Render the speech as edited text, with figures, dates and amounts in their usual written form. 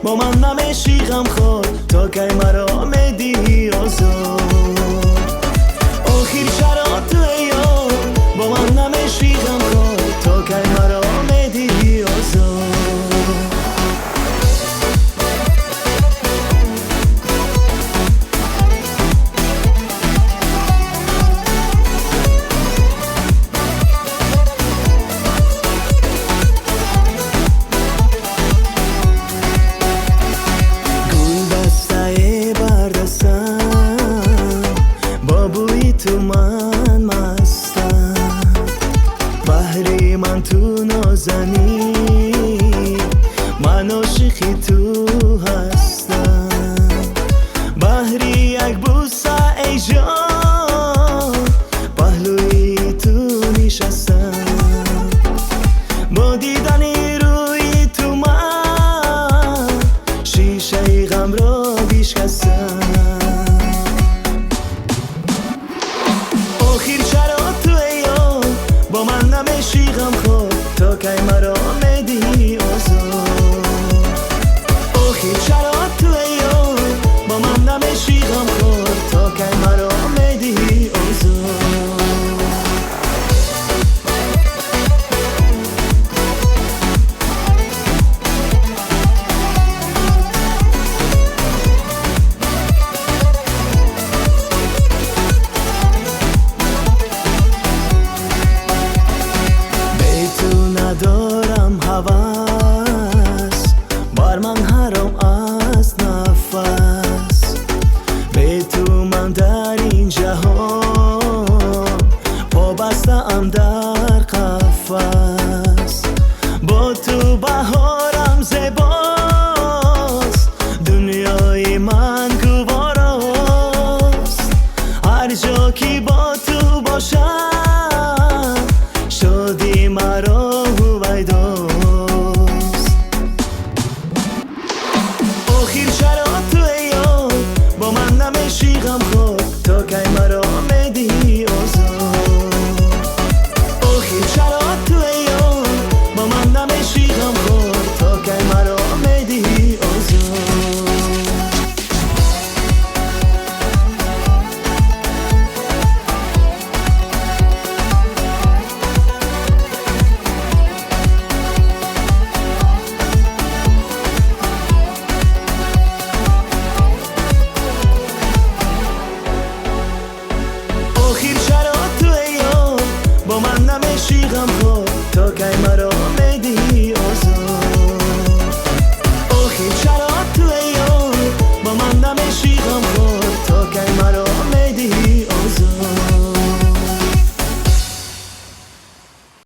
با من نمیشی غمخوار تا کی مرا میدی آزار آخر چرا تو یار با من نمیشی غمخوار تا کی مرا میدی آزار تو من مستم بحری من تو نازنی من عاشقی تو هستم بحری یک بوسه ای جان پهلوی تو نشستم با دیدن روی تو من شیشه غم را بشکستم آخر چرا تو یار با من نمیشی غمخوار تا کی مرا میدی آزار آخر چرا تو یار با من نمیشی غمخوار تا کی مرا میدی آزار ندارم هوس بر من حرام از نفس به تو من در این جهان پا بستم در قفس با تو بهارم زیباست دنیای من گواراست هر جا که با تو باشم شادی مرا آخر چرا تو یار با من نمیشی غمخوار تا کی مرا میدی آزار آخر چرا تو یار با من نمیشی غمخوار تا کی مرا میدی آزار آخر چرا